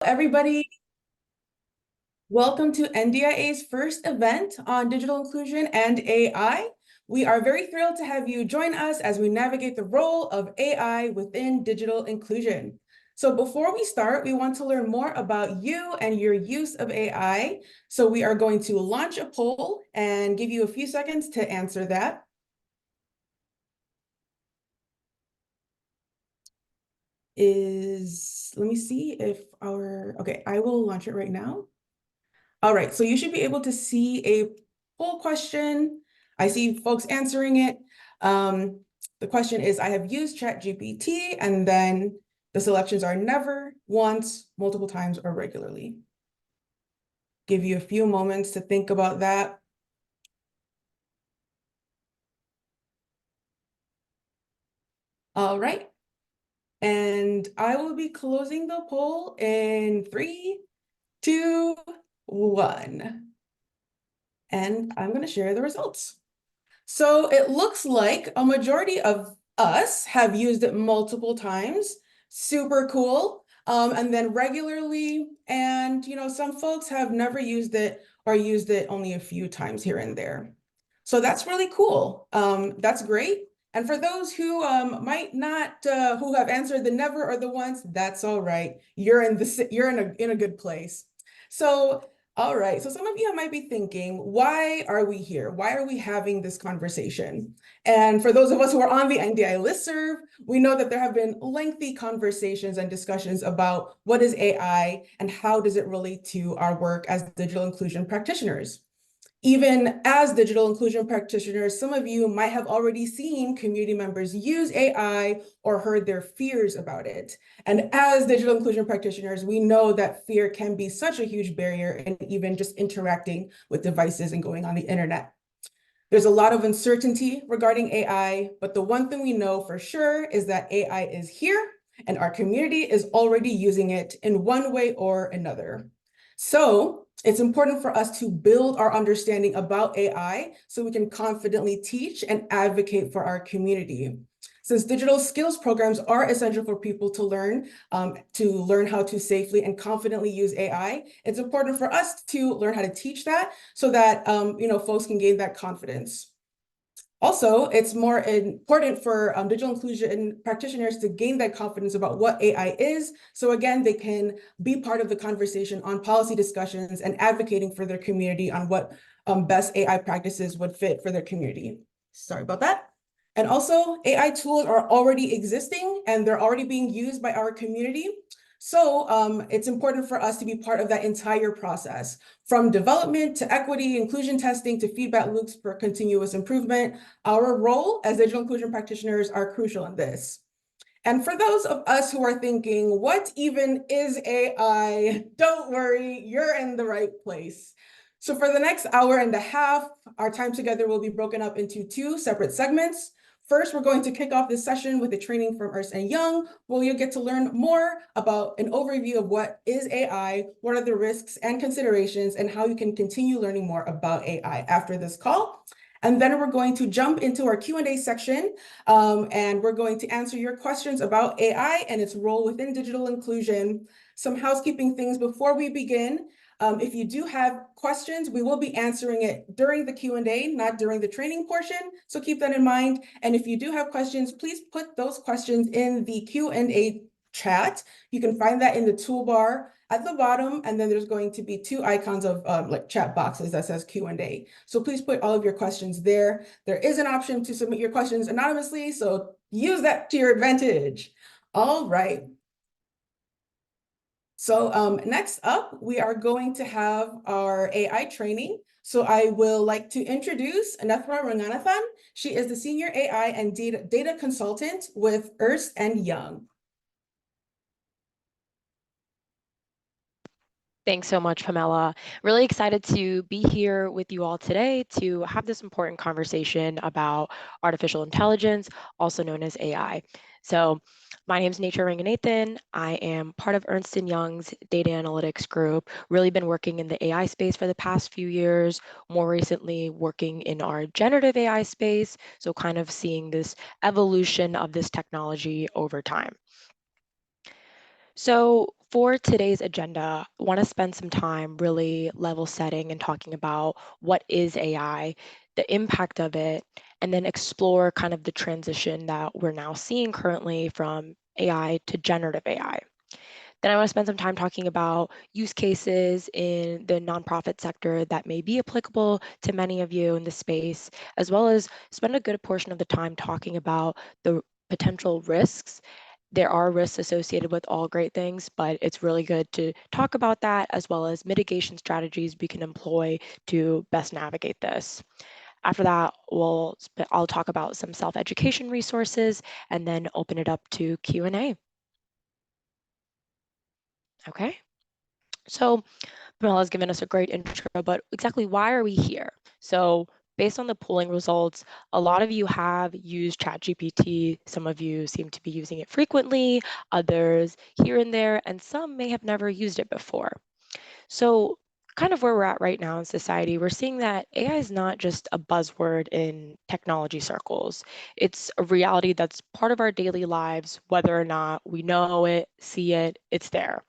Everybody, welcome to NDIA's first event on digital inclusion and AI. We are very thrilled to have you join us as we navigate the role of AI within digital inclusion. So before we start, we want to learn more about you and your use of AI. So we are going to launch a poll and give you a few seconds to answer that. Let me see if okay, I will launch it right now. All right, so you should be able to see a poll question. I see folks answering it. The question is, I have used ChatGPT, and then the selections are never, once, multiple times, or regularly. Give you a few moments to think about that. All right, and I will be closing the poll in 3, 2, 1. And I'm going to share the results. So it looks like a majority of us have used it multiple times. Super cool. And then regularly, and some folks have never used it or used it only a few times here and there. So that's really cool. That's great. And for those who might not, who have answered the never or the once, that's all right. You're in a good place. So all right, so some of you might be thinking, why are we here? Why are we having this conversation? And for those of us who are on the NDI listserv, we know that there have been lengthy conversations and discussions about what is AI and how does it relate to our work as digital inclusion practitioners. Even as digital inclusion practitioners, some of you might have already seen community members use AI or heard their fears about it. And as digital inclusion practitioners, we know that fear can be such a huge barrier in even just interacting with devices and going on the internet. There's a lot of uncertainty regarding AI, but the one thing we know for sure is that AI is here and our community is already using it in one way or another. So it's important for us to build our understanding about AI so we can confidently teach and advocate for our community. Since digital skills programs are essential for people to learn how to safely and confidently use AI, it's important for us to learn how to teach that so that folks can gain that confidence. Also, it's more important for digital inclusion practitioners to gain that confidence about what AI is. So again, they can be part of the conversation on policy discussions and advocating for their community on what best AI practices would fit for their community. Sorry about that. And also, AI tools are already existing and they're already being used by our community. So it's important for us to be part of that entire process, from development to equity, inclusion testing, to feedback loops for continuous improvement. Our role as digital inclusion practitioners are crucial in this. And for those of us who are thinking, what even is AI? Don't worry, you're in the right place. So for the next hour and a half, our time together will be broken up into 2 separate segments. First, we're going to kick off this session with a training from Ernst & Young, where you'll get to learn more about an overview of what is AI, what are the risks and considerations, and how you can continue learning more about AI after this call. And then we're going to jump into our Q&A section, and we're going to answer your questions about AI and its role within digital inclusion. Some housekeeping things before we begin. If you do have questions, we will be answering it during the Q&A, not during the training portion. So keep that in mind. And if you do have questions, please put those questions in the Q&A chat. You can find that in the toolbar at the bottom, and then there's going to be 2 icons of like chat boxes that says Q&A. So please put all of your questions there. There is an option to submit your questions anonymously, so use that to your advantage. All right. So next up, we are going to have our AI training. So I will like to introduce Anethra Ranganathan. She is the Senior AI and Data Consultant with Ernst & Young. Thanks so much, Pamela. Really excited to be here with you all today to have this important conversation about artificial intelligence, also known as AI. So my name is Nature Ranganathan. I am part of Ernst & Young's data analytics group, really been working in the AI space for the past few years, more recently working in our generative AI space, so kind of seeing this evolution of this technology over time. So For today's agenda, I want to spend some time really level setting and talking about what is AI, the impact of it, and then explore kind of the transition that we're now seeing currently from AI to generative AI. Then I want to spend some time talking about use cases in the nonprofit sector that may be applicable to many of you in the space, as well as spend a good portion of the time talking about the potential risks. There are risks associated with all great things, but it's really good to talk about that as well as mitigation strategies we can employ to best navigate this. After that, I'll talk about some self-education resources and then open it up to Q&A. Okay, so Pamela's given us a great intro, but exactly why are we here? So based on the polling results, a lot of you have used ChatGPT. Some of you seem to be using it frequently, others here and there, and some may have never used it before. So kind of where we're at right now in society, we're seeing that AI is not just a buzzword in technology circles. It's a reality that's part of our daily lives, whether or not we know it, see it, it's there.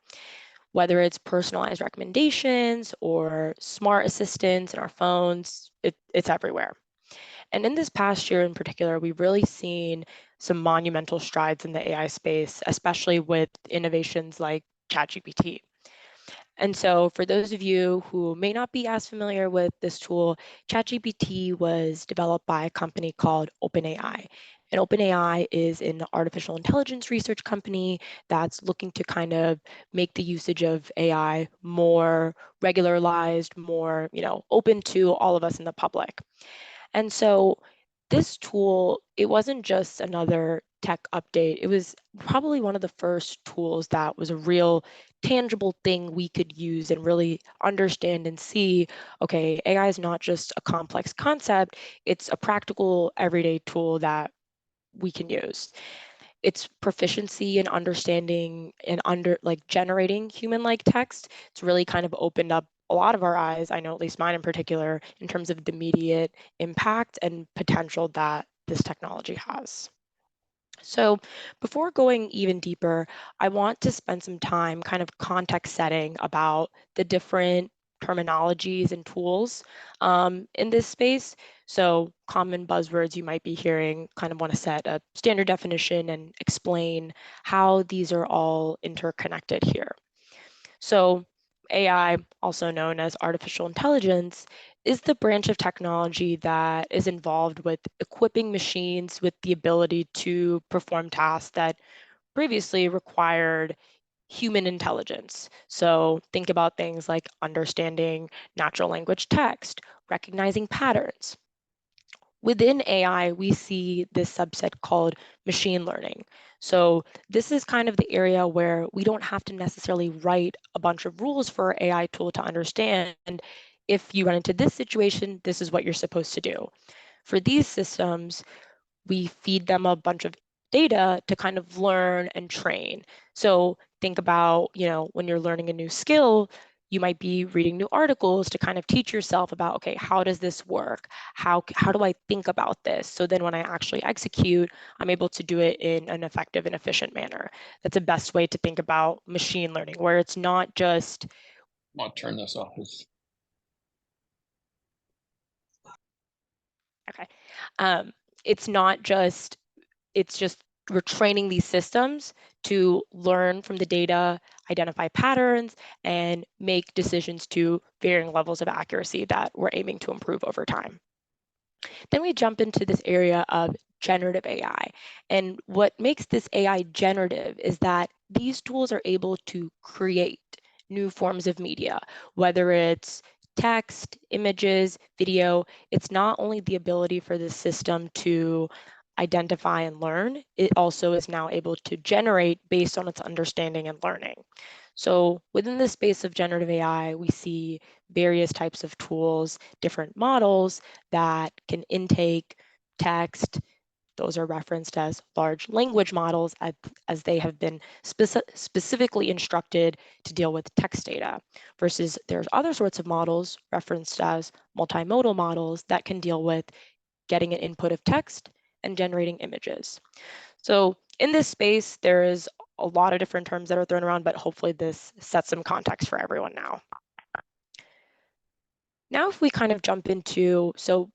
Whether it's personalized recommendations or smart assistants in our phones, it's everywhere. And in this past year in particular, we've really seen some monumental strides in the AI space, especially with innovations like ChatGPT. And so for those of you who may not be as familiar with this tool, ChatGPT was developed by a company called OpenAI. And OpenAI is an artificial intelligence research company that's looking to kind of make the usage of AI more regularized, more, open to all of us in the public. And so this tool, it wasn't just another tech update. It was probably one of the first tools that was a real tangible thing we could use and really understand and see, okay, AI is not just a complex concept, it's a practical everyday tool that we can use. Its proficiency in understanding and generating human-like text, it's really kind of opened up a lot of our eyes, I know at least mine in particular, in terms of the immediate impact and potential that this technology has. So before going even deeper, I want to spend some time kind of context setting about the different terminologies and tools in this space. So common buzzwords you might be hearing, kind of want to set a standard definition and explain how these are all interconnected here. So AI, also known as artificial intelligence, is the branch of technology that is involved with equipping machines with the ability to perform tasks that previously required human intelligence. So think about things like understanding natural language text, recognizing patterns. Within AI, we see this subset called machine learning. So this is kind of the area where we don't have to necessarily write a bunch of rules for our AI tool to understand. If you run into this situation, this is what you're supposed to do. For these systems, we feed them a bunch of data to kind of learn and train. So think about, when you're learning a new skill, you might be reading new articles to kind of teach yourself about, okay, how does this work? How do I think about this? So then when I actually execute, I'm able to do it in an effective and efficient manner. That's the best way to think about machine learning, where it's not just. I'll turn this off. Okay. It's not just, it's just we're training these systems to learn from the data, identify patterns, and make decisions to varying levels of accuracy that we're aiming to improve over time. Then we jump into this area of generative AI. And what makes this AI generative is that these tools are able to create new forms of media, whether it's text, images, video. It's not only the ability for the system to identify and learn, it also is now able to generate based on its understanding and learning. So within the space of generative AI, we see various types of tools, different models that can intake text. Those are referenced as large language models as they have been specifically instructed to deal with text data, versus there's other sorts of models referenced as multimodal models that can deal with getting an input of text and generating images. So in this space, there is a lot of different terms that are thrown around, but hopefully this sets some context for everyone now. Now, if we kind of jump into, so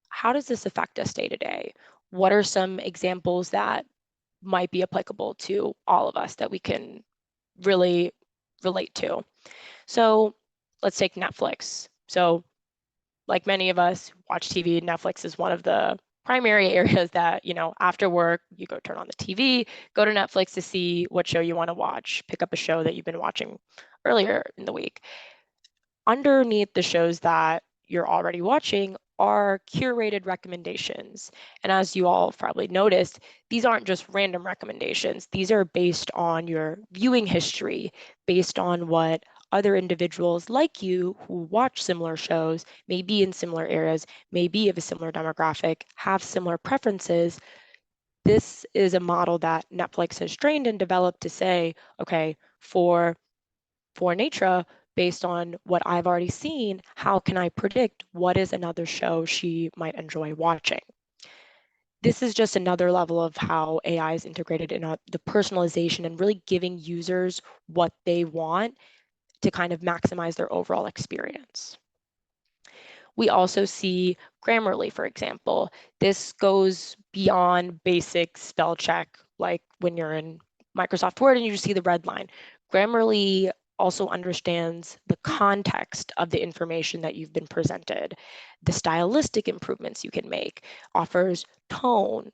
how does this affect us day to day? What are some examples that might be applicable to all of us that we can really relate to? So let's take Netflix. So like many of us watch TV, Netflix is one of the primary areas that, after work, you go turn on the TV, go to Netflix to see what show you want to watch, pick up a show that you've been watching earlier in the week. Underneath the shows that you're already watching are curated recommendations. And as you all probably noticed, these aren't just random recommendations. These are based on your viewing history, based on what other individuals like you who watch similar shows, may be in similar areas, may be of a similar demographic, have similar preferences. This is a model that Netflix has trained and developed to say, okay, for Natura, based on what I've already seen, how can I predict what is another show she might enjoy watching? This is just another level of how AI is integrated in the personalization and really giving users what they want to kind of maximize their overall experience. We also see Grammarly, for example. This goes beyond basic spell check, like when you're in Microsoft Word and you just see the red line. Grammarly also understands the context of the information that you've been presented, the stylistic improvements you can make, offers tone,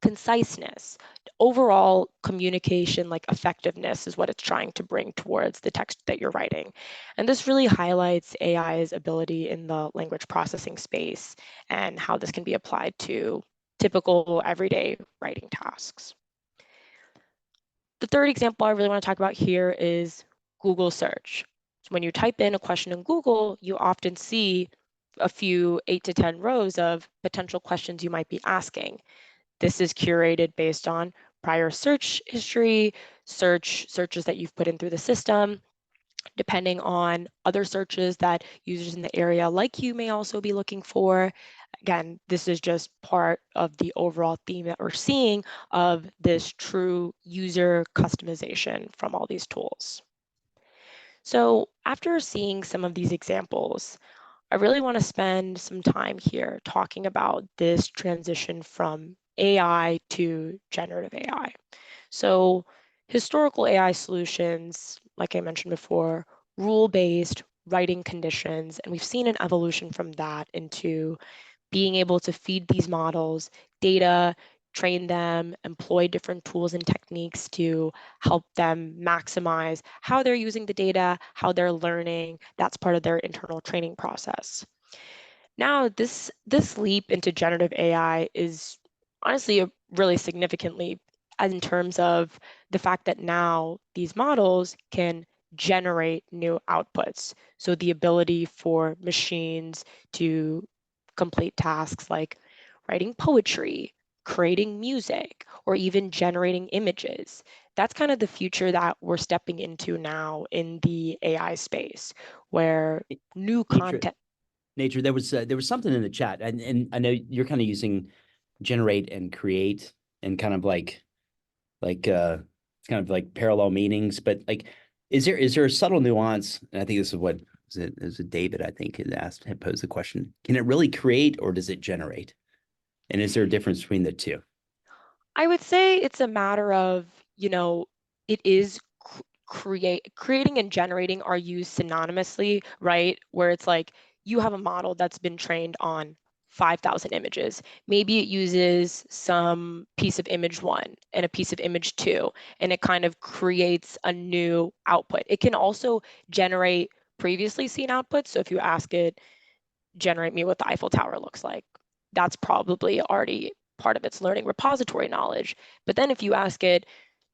conciseness, overall communication, like effectiveness is what it's trying to bring towards the text that you're writing. And this really highlights AI's ability in the language processing space and how this can be applied to typical everyday writing tasks. The third example I really want to talk about here is Google search. So when you type in a question in Google, you often see a few 8 to 10 rows of potential questions you might be asking. This is curated based on prior search history, searches that you've put in through the system, depending on other searches that users in the area like you may also be looking for. Again, this is just part of the overall theme that we're seeing of this true user customization from all these tools. So after seeing some of these examples, I really want to spend some time here talking about this transition from AI to generative AI. So historical AI solutions, like I mentioned before, rule-based writing conditions, and we've seen an evolution from that into being able to feed these models data, train them, employ different tools and techniques to help them maximize how they're using the data, how they're learning. That's part of their internal training process. Now, this leap into generative AI is honestly a really significant leap in terms of the fact that now these models can generate new outputs. So the ability for machines to complete tasks like writing poetry, creating music, or even generating images. That's kind of the future that we're stepping into now in the AI space, where new content. Nature, there was something in the chat, and I know you're kind of using generate and create and kind of like it's kind of like parallel meanings, but like is there a subtle nuance? And I think this is what is it David, I think, had posed the question. Can it really create or does it generate? And is there a difference between the two? I would say it's a matter of, it is creating and generating are used synonymously, right? Where it's like you have a model that's been trained on 5,000 images. Maybe it uses some piece of image 1 and a piece of image 2, and it kind of creates a new output. It can also generate previously seen outputs. So if you ask it, generate me what the Eiffel Tower looks like, that's probably already part of its learning repository knowledge. But then if you ask it,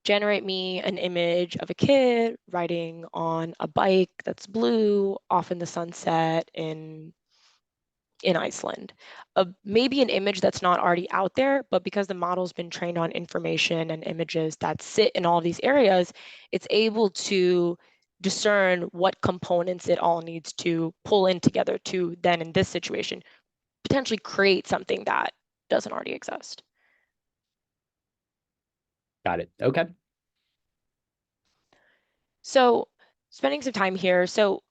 generate me an image of a kid riding on a bike that's blue off in the sunset in Iceland. Maybe an image that's not already out there, but because the model's been trained on information and images that sit in all these areas, it's able to discern what components it all needs to pull in together to then, in this situation, potentially create something that doesn't already exist. Got it. Okay. So spending some time here. So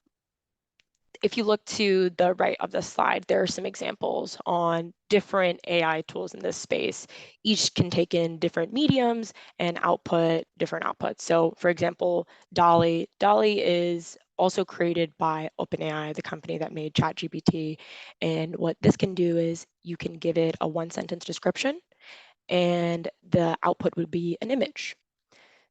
if you look to the right of the slide, there are some examples on different AI tools in this space. Each can take in different mediums and output different outputs. So for example, DALL-E. DALL-E is also created by OpenAI, the company that made ChatGPT. And what this can do is you can give it a one-sentence description and the output would be an image.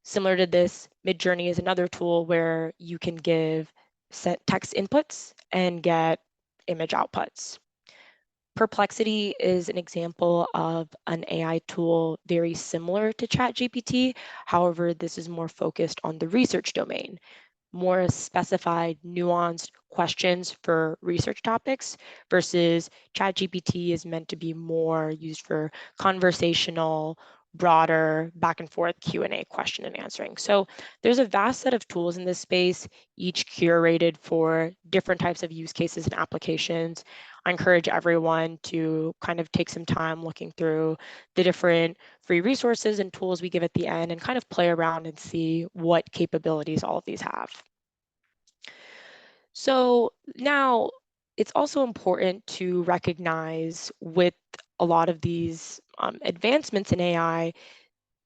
Similar to this, Midjourney is another tool where you can give set text inputs and get image outputs. Perplexity is an example of an AI tool very similar to ChatGPT. However, this is more focused on the research domain, more specified, nuanced questions for research topics versus ChatGPT is meant to be more used for conversational, broader back and forth Q&A question and answering. So there's a vast set of tools in this space, each curated for different types of use cases and applications. I encourage everyone to kind of take some time looking through the different free resources and tools we give at the end and kind of play around and see what capabilities all of these have. So now it's also important to recognize with a lot of these advancements in AI,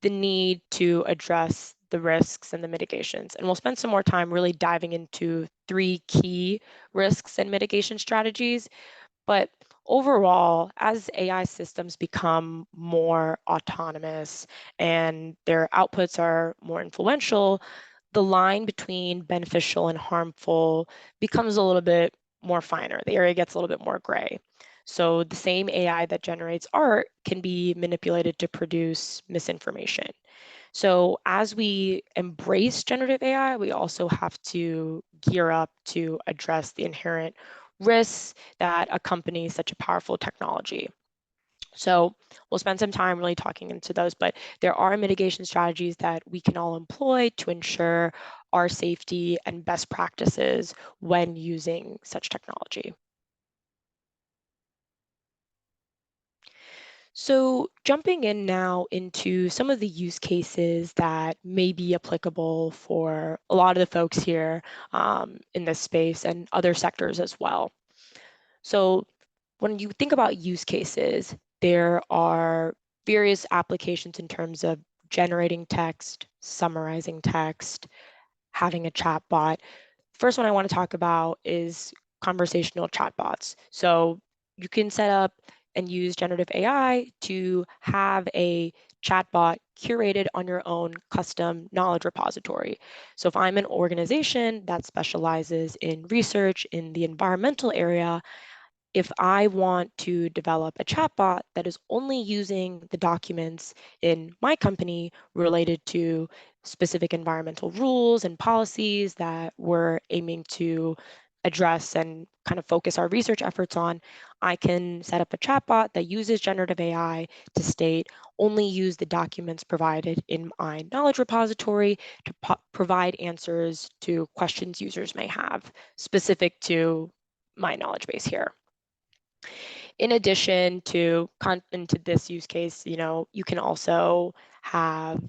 the need to address the risks and the mitigations. And we'll spend some more time really diving into 3 key risks and mitigation strategies. But overall, as AI systems become more autonomous and their outputs are more influential, the line between beneficial and harmful becomes a little bit more finer. The area gets a little bit more gray. So the same AI that generates art can be manipulated to produce misinformation. So as we embrace generative AI, we also have to gear up to address the inherent risks that accompany such a powerful technology. So we'll spend some time really talking into those, but there are mitigation strategies that we can all employ to ensure our safety and best practices when using such technology. So jumping in now into some of the use cases that may be applicable for a lot of the folks here in this space and other sectors as well. So when you think about use cases, there are various applications in terms of generating text, summarizing text, having a chatbot. First one I want to talk about is conversational chatbots. So you can set up and use generative AI to have a chatbot curated on your own custom knowledge repository. So if I'm an organization that specializes in research in the environmental area, if I want to develop a chatbot that is only using the documents in my company related to specific environmental rules and policies that we're aiming to address and kind of focus our research efforts on, I can set up a chatbot that uses generative AI to state only use the documents provided in my knowledge repository to provide answers to questions users may have specific to my knowledge base here. In addition to into this use case, you can also have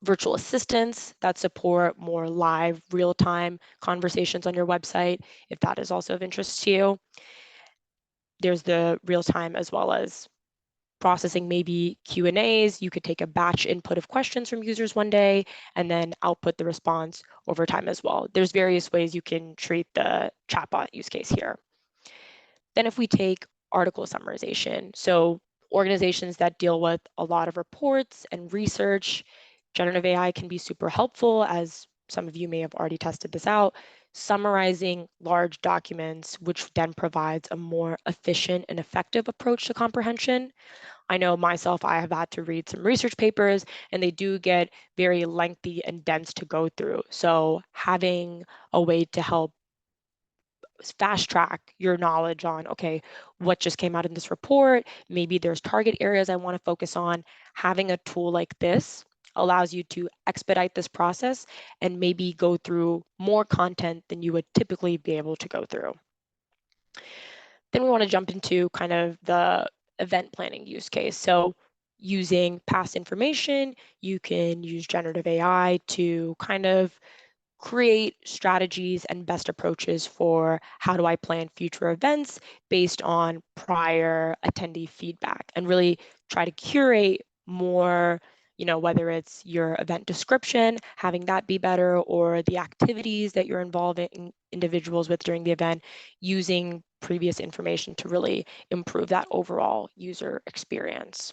virtual assistants that support more live, real-time conversations on your website, if that is also of interest to you. There's the real-time as well as processing maybe Q&As. You could take a batch input of questions from users one day and then output the response over time as well. There's various ways you can treat the chatbot use case here. Then if we take article summarization, so organizations that deal with a lot of reports and research, generative AI can be super helpful, as some of you may have already tested this out, summarizing large documents, which then provides a more efficient and effective approach to comprehension. I know myself, I have had to read some research papers and they do get very lengthy and dense to go through. So having a way to help fast track your knowledge on, okay, what just came out in this report, maybe there's target areas I want to focus on. Having a tool like this allows you to expedite this process and maybe go through more content than you would typically be able to go through. Then we want to jump into kind of the event planning use case. So using past information, you can use generative AI to kind of create strategies and best approaches for how do I plan future events based on prior attendee feedback, and really try to curate more, whether it's your event description, having that be better, or the activities that you're involving individuals with during the event, using previous information to really improve that overall user experience.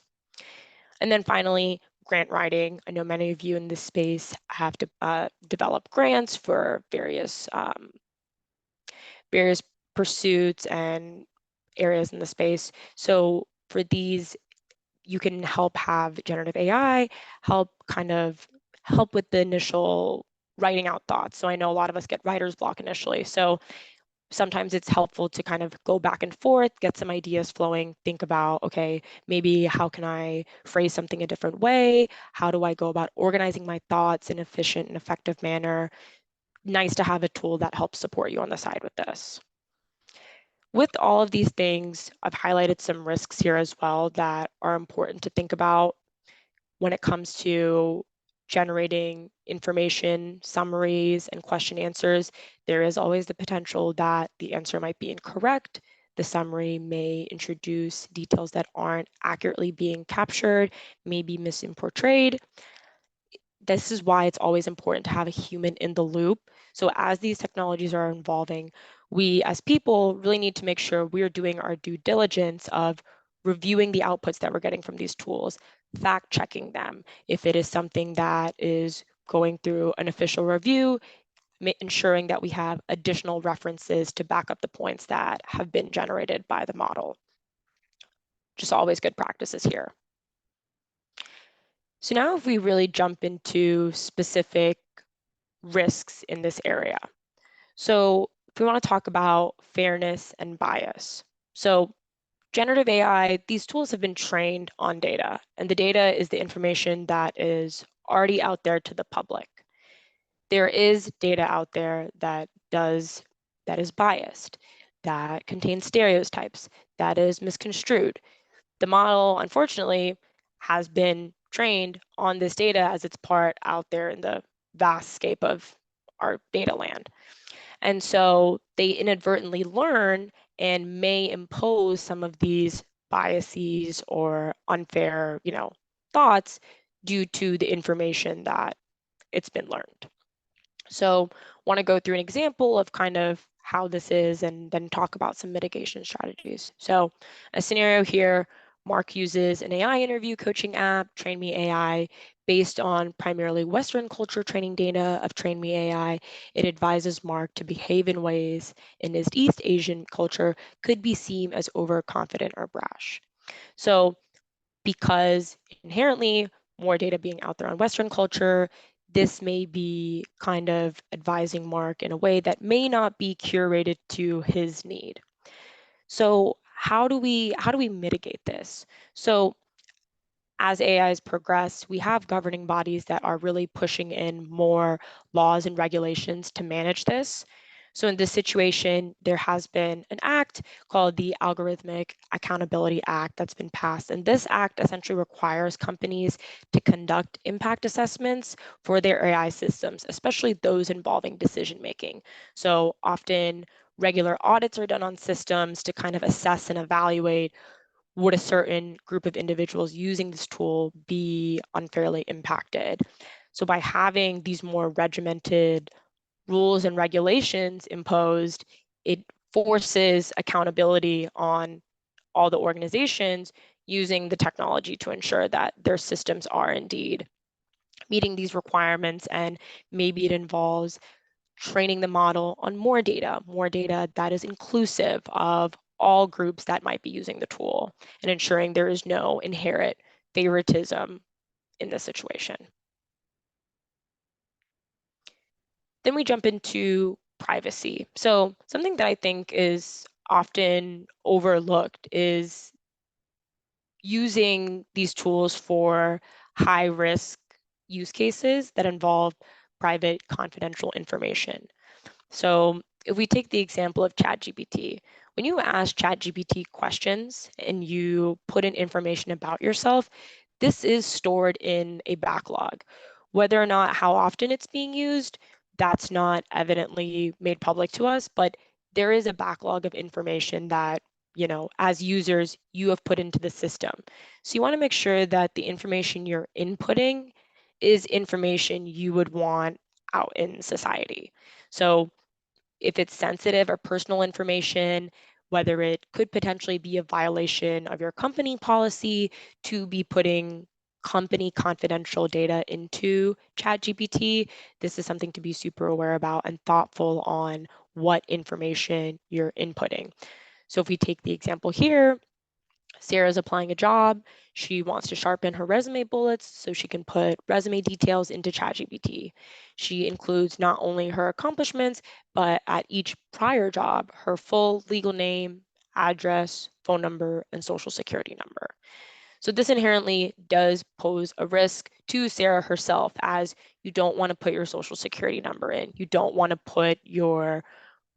And then finally, grant writing. I know many of you in this space have to develop grants for various pursuits and areas in the space. So for these, you can help have generative AI help with the initial writing out thoughts. So I know a lot of us get writer's block initially. So sometimes it's helpful to kind of go back and forth, get some ideas flowing, think about, okay, maybe how can I phrase something a different way? How do I go about organizing my thoughts in an efficient and effective manner? Nice to have a tool that helps support you on the side with this. With all of these things, I've highlighted some risks here as well that are important to think about when it comes to generating information, summaries, and question answers. There is always the potential that the answer might be incorrect. The summary may introduce details that aren't accurately being captured, may be misportrayed. This is why it's always important to have a human in the loop. So as these technologies are evolving, we as people really need to make sure we're doing our due diligence of reviewing the outputs that we're getting from these tools, fact checking them. If it is something that is going through an official review, ensuring that we have additional references to back up the points that have been generated by the model. Just always good practices here. So now if we really jump into specific risks in this area. So if we want to talk about fairness and bias. So generative AI, these tools have been trained on data, and the data is the information that is already out there to the public. There is data out there that is biased, that contains stereotypes, that is misconstrued. The model, unfortunately, has been trained on this data as it's part out there in the vast scape of our data land. And so they inadvertently learn and may impose some of these biases or unfair, thoughts due to the information that it's been learned. So want to go through an example of kind of how this is and then talk about some mitigation strategies. So a scenario here, Mark uses an AI interview coaching app, Train Me AI, based on primarily Western culture training data of Train Me AI. It advises Mark to behave in ways in his East Asian culture could be seen as overconfident or brash. So because inherently more data being out there on Western culture, this may be kind of advising Mark in a way that may not be curated to his need. So how do we mitigate this? So as AI has progressed, we have governing bodies that are really pushing in more laws and regulations to manage this. So in this situation, there has been an act called the Algorithmic Accountability Act that's been passed. And this act essentially requires companies to conduct impact assessments for their AI systems, especially those involving decision making. So often regular audits are done on systems to kind of assess and evaluate, would a certain group of individuals using this tool be unfairly impacted? So by having these more regimented rules and regulations imposed, it forces accountability on all the organizations using the technology to ensure that their systems are indeed meeting these requirements. And maybe it involves training the model on more data that is inclusive of all groups that might be using the tool, and ensuring there is no inherent favoritism in this situation. Then we jump into privacy. So something that I think is often overlooked is using these tools for high risk use cases that involve private confidential information. So if we take the example of ChatGPT, when you ask ChatGPT questions and you put in information about yourself, this is stored in a backlog. Whether or not how often it's being used, that's not evidently made public to us, but there is a backlog of information that, as users, you have put into the system. So you want to make sure that the information you're inputting is information you would want out in society. So if it's sensitive or personal information, whether it could potentially be a violation of your company policy to be putting company confidential data into ChatGPT, this is something to be super aware about and thoughtful on what information you're inputting. So if we take the example here, Sarah's applying a job. She wants to sharpen her resume bullets so she can put resume details into ChatGPT. She includes not only her accomplishments, but at each prior job, her full legal name, address, phone number, and social security number. So this inherently does pose a risk to Sarah herself, as you don't want to put your social security number in. You don't want to put your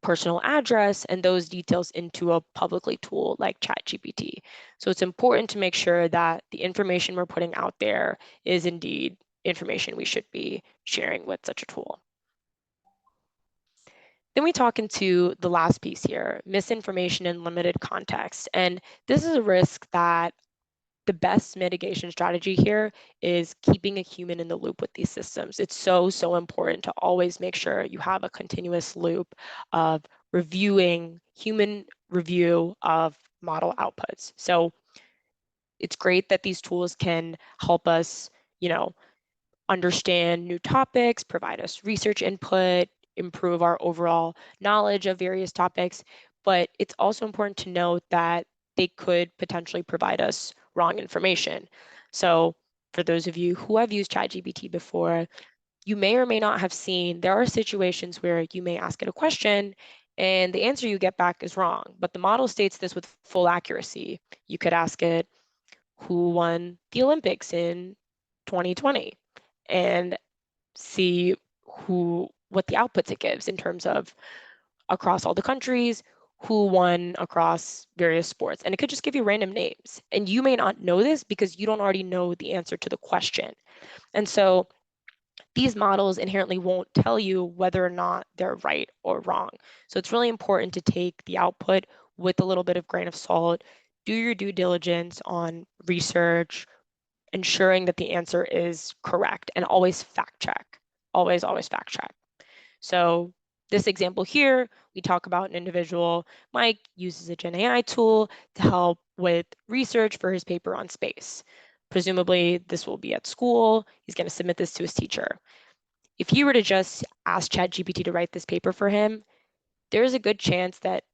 personal address and those details into a publicly tool like ChatGPT. So it's important to make sure that the information we're putting out there is indeed information we should be sharing with such a tool. Then we talk into the last piece here, misinformation in limited context. And this is a risk that the best mitigation strategy here is keeping a human in the loop with these systems. It's so, so important to always make sure you have a continuous loop of reviewing, human review of model outputs. So it's great that these tools can help us, understand new topics, provide us research input, improve our overall knowledge of various topics. But it's also important to note that they could potentially provide us wrong information. So for those of you who have used ChatGPT before, you may or may not have seen there are situations where you may ask it a question and the answer you get back is wrong, but the model states this with full accuracy. You could ask it, who won the Olympics in 2020? And see what the outputs it gives in terms of across all the countries, who won across various sports. And it could just give you random names. And you may not know this because you don't already know the answer to the question. And so these models inherently won't tell you whether or not they're right or wrong. So it's really important to take the output with a little bit of grain of salt, do your due diligence on research, ensuring that the answer is correct, and always fact check. Always, always fact check. So this example here, we talk about an individual, Mike, uses a Gen AI tool to help with research for his paper on space. Presumably, this will be at school. He's going to submit this to his teacher. If you were to just ask ChatGPT to write this paper for him, there's a good chance that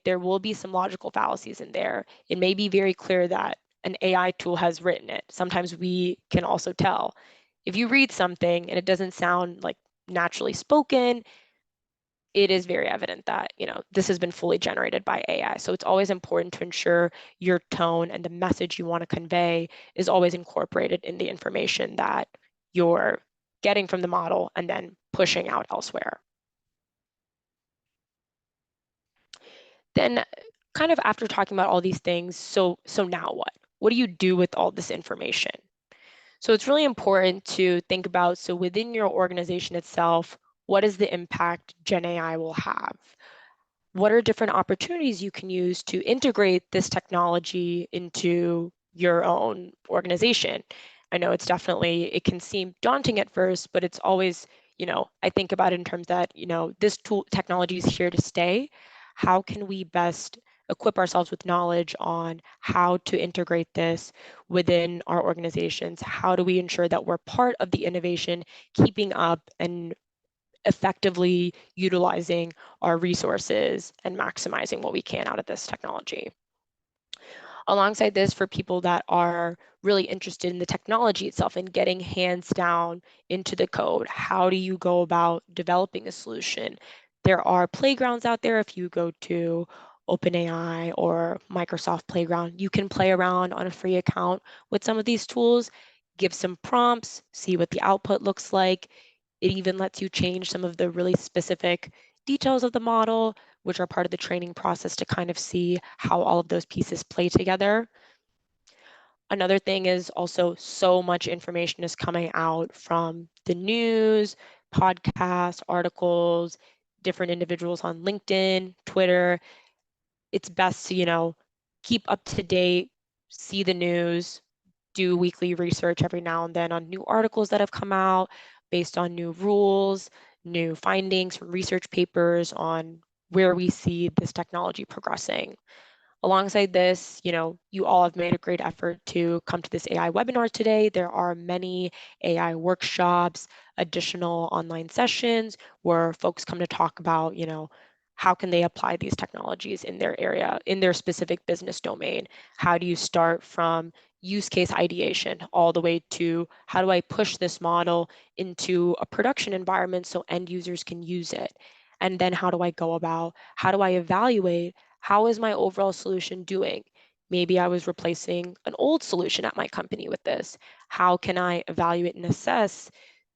there will be some logical fallacies in there. It may be very clear that an AI tool has written it. Sometimes we can also tell. If you read something and it doesn't sound like naturally spoken, it is very evident that, this has been fully generated by AI. So it's always important to ensure your tone and the message you want to convey is always incorporated in the information that you're getting from the model and then pushing out elsewhere. Then kind of after talking about all these things, so now what? What do you do with all this information? So it's really important to think about, so within your organization itself, what is the impact Gen AI will have? What are different opportunities you can use to integrate this technology into your own organization? I know it can seem daunting at first, but it's always, I think about it in terms that, this technology is here to stay. How can we best equip ourselves with knowledge on how to integrate this within our organizations? How do we ensure that we're part of the innovation, keeping up and effectively utilizing our resources and maximizing what we can out of this technology? Alongside this, for people that are really interested in the technology itself and getting hands down into the code, how do you go about developing a solution? There are playgrounds out there. If you go to OpenAI or Microsoft Playground, you can play around on a free account with some of these tools, give some prompts, see what the output looks like. It even lets you change some of the really specific details of the model, which are part of the training process, to kind of see how all of those pieces play together. Another thing is also so much information is coming out from the news, podcasts, articles, different individuals on LinkedIn, Twitter. It's best to, keep up to date, see the news, do weekly research every now and then on new articles that have come out based on new rules, new findings from research papers on where we see this technology progressing. Alongside this, you all have made a great effort to come to this AI webinar today. There are many AI workshops, additional online sessions where folks come to talk about, how can they apply these technologies in their area, in their specific business domain? How do you start from use case ideation all the way to how do I push this model into a production environment so end users can use it? And then how do I evaluate how is my overall solution doing? Maybe I was replacing an old solution at my company with this. How can I evaluate and assess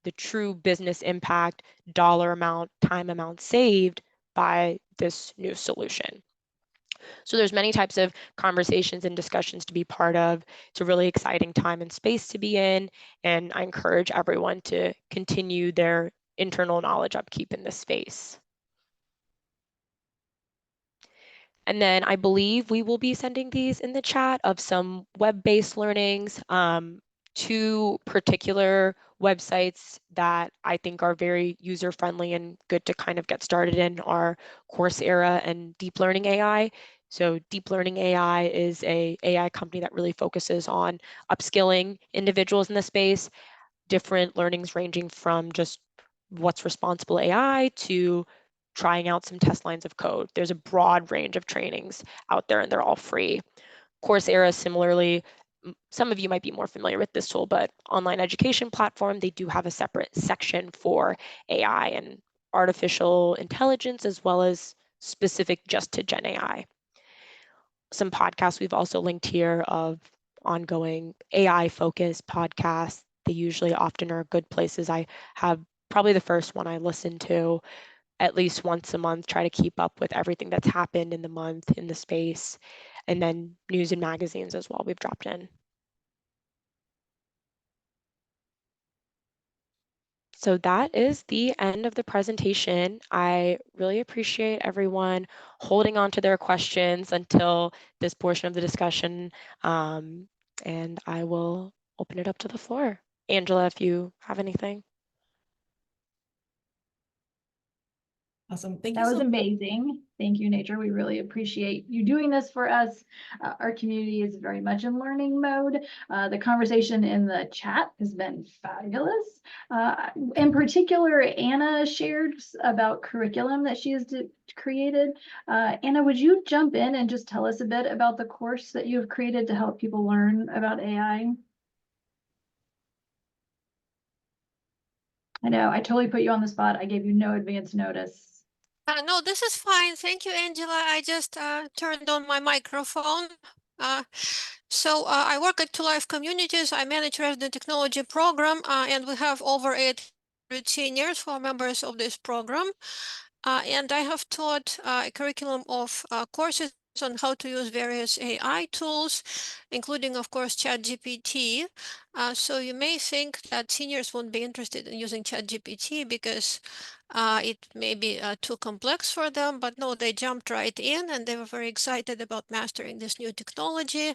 the true business impact, dollar amount, time amount saved by this new solution? So there's many types of conversations and discussions to be part of. It's a really exciting time and space to be in, and I encourage everyone to continue their internal knowledge upkeep in this space. And then I believe we will be sending these in the chat of some web-based learnings. Two particular websites that I think are very user-friendly and good to kind of get started in are Coursera and Deep Learning AI. So Deep Learning AI is a AI company that really focuses on upskilling individuals in the space, different learnings ranging from just what's responsible AI to trying out some test lines of code. There's a broad range of trainings out there and they're all free. Coursera, similarly, some of you might be more familiar with this tool, but online education platform, they do have a separate section for AI and artificial intelligence, as well as specific just to Gen AI. Some podcasts we've also linked here of ongoing AI focused podcasts. They usually often are good places. I have probably the first one I listen to at least once a month, try to keep up with everything that's happened in the month in the space, and then news and magazines as well we've dropped in. So that is the end of the presentation. I really appreciate everyone holding on to their questions until this portion of the discussion, and I will open it up to the floor. Angela, if you have anything. Awesome. Thank That you was so much. amazing. Thank you, Nature. We really appreciate you doing this for us. Our community is very much in learning mode. The conversation in the chat has been fabulous. In particular, Anna shared about curriculum that she has created. Anna, would you jump in and just tell us a bit about the course that you have created to help people learn about AI? I know, I totally put you on the spot. I gave you no advance notice. No, this is fine. Thank you, Angela. I just turned on my microphone. I work at Two Life Communities. I manage resident technology program, and we have over 800 seniors who are members of this program. And I have taught a curriculum of courses on how to use various AI tools, including, of course, ChatGPT. So you may think that seniors won't be interested in using ChatGPT because it may be too complex for them, but no, they jumped right in and they were very excited about mastering this new technology.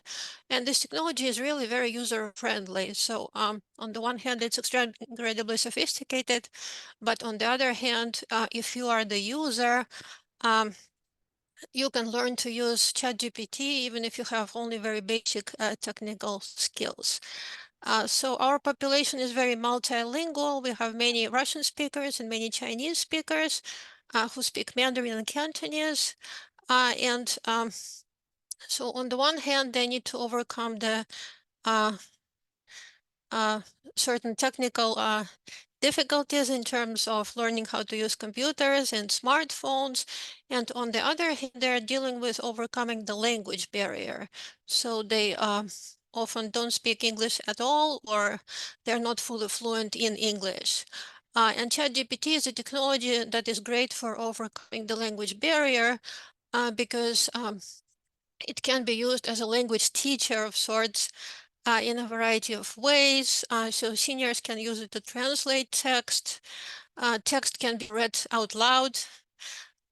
And this technology is really very user-friendly. So on the one hand, it's incredibly sophisticated, but on the other hand, if you are the user, you can learn to use ChatGPT even if you have only very basic technical skills. So our population is very multilingual. We have many Russian speakers and many Chinese speakers who speak Mandarin and Cantonese. So on the one hand, they need to overcome the certain technical difficulties in terms of learning how to use computers and smartphones. And on the other hand, they're dealing with overcoming the language barrier. So they often don't speak English at all, or they're not fully fluent in English. And ChatGPT is a technology that is great for overcoming the language barrier because it can be used as a language teacher of sorts. in a variety of ways. So seniors can use it to translate text. Text can be read out loud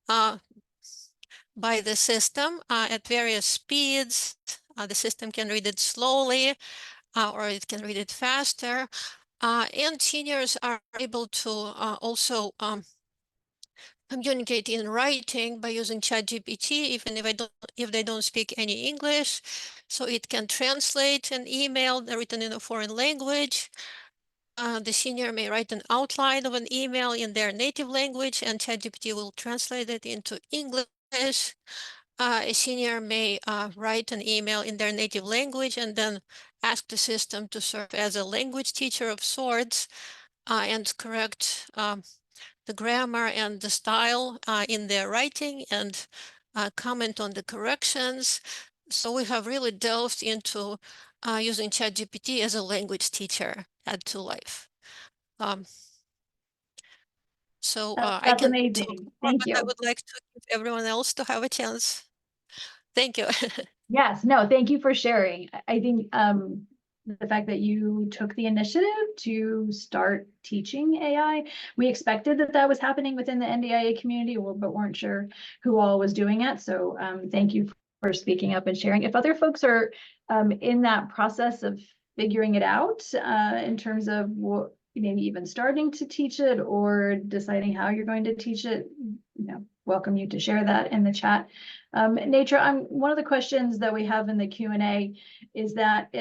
by the system at various speeds. The system can read it slowly or it can read it faster. And seniors are able to also communicate in writing by using ChatGPT, even if they don't speak any English. So it can translate an email written in a foreign language. The senior may write an outline of an email in their native language, and ChatGPT will translate it into English. A senior may write an email in their native language and then ask the system to serve as a language teacher of sorts and correct the grammar and the style in their writing and comment on the corrections. So we have really delved into using ChatGPT as a language teacher add to life. So I That's can talk amazing. more, Thank but I you. would like to give everyone else to have a chance. Thank you. Yes, no, thank you for sharing. I think the fact that you took the initiative to start teaching AI, we expected that that was happening within the NDIA community, but weren't sure who all was doing it. So thank you for speaking up and sharing. If other folks are in that process of figuring it out in terms of what, maybe even starting to teach it or deciding how you're going to teach it, welcome you to share that in the chat. Nature, one of the questions that we have in the Q&A is that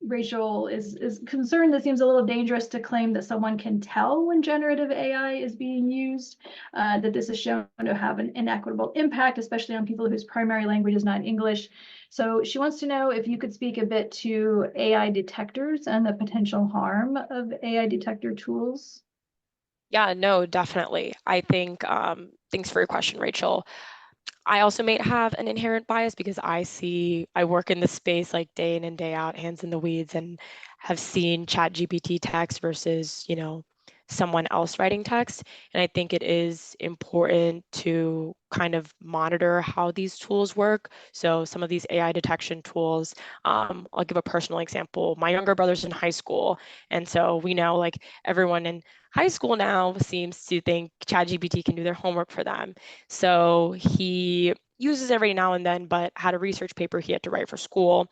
Rachel is concerned that it seems a little dangerous to claim that someone can tell when generative AI is being used, that this is shown to have an inequitable impact, especially on people whose primary language is not English. So she wants to know if you could speak a bit to AI detectors and the potential harm of AI detector tools. Yeah, no, definitely. I think, thanks for your question, Rachel. I also may have an inherent bias because I work in this space like day in and day out, hands in the weeds, and have seen ChatGPT text versus, someone else writing text. And I think it is important to kind of monitor how these tools work. So some of these AI detection tools, I'll give a personal example. My younger brother's in high school. And so we know like everyone in high school now seems to think ChatGPT can do their homework for them. So he uses it every now and then, but had a research paper he had to write for school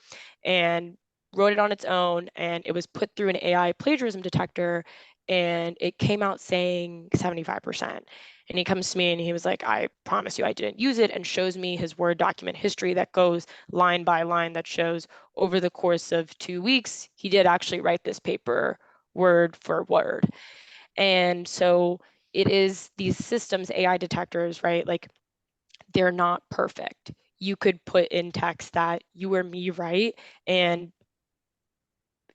and wrote it on its own, and it was put through an AI plagiarism detector, and it came out saying 75%. And he comes to me and he was like, I promise you I didn't use it, and shows me his Word document history that goes line by line that shows over the course of 2 weeks, he did actually write this paper word for word. And so it is these systems, AI detectors, right? Like they're not perfect. You could put in text that you or me write and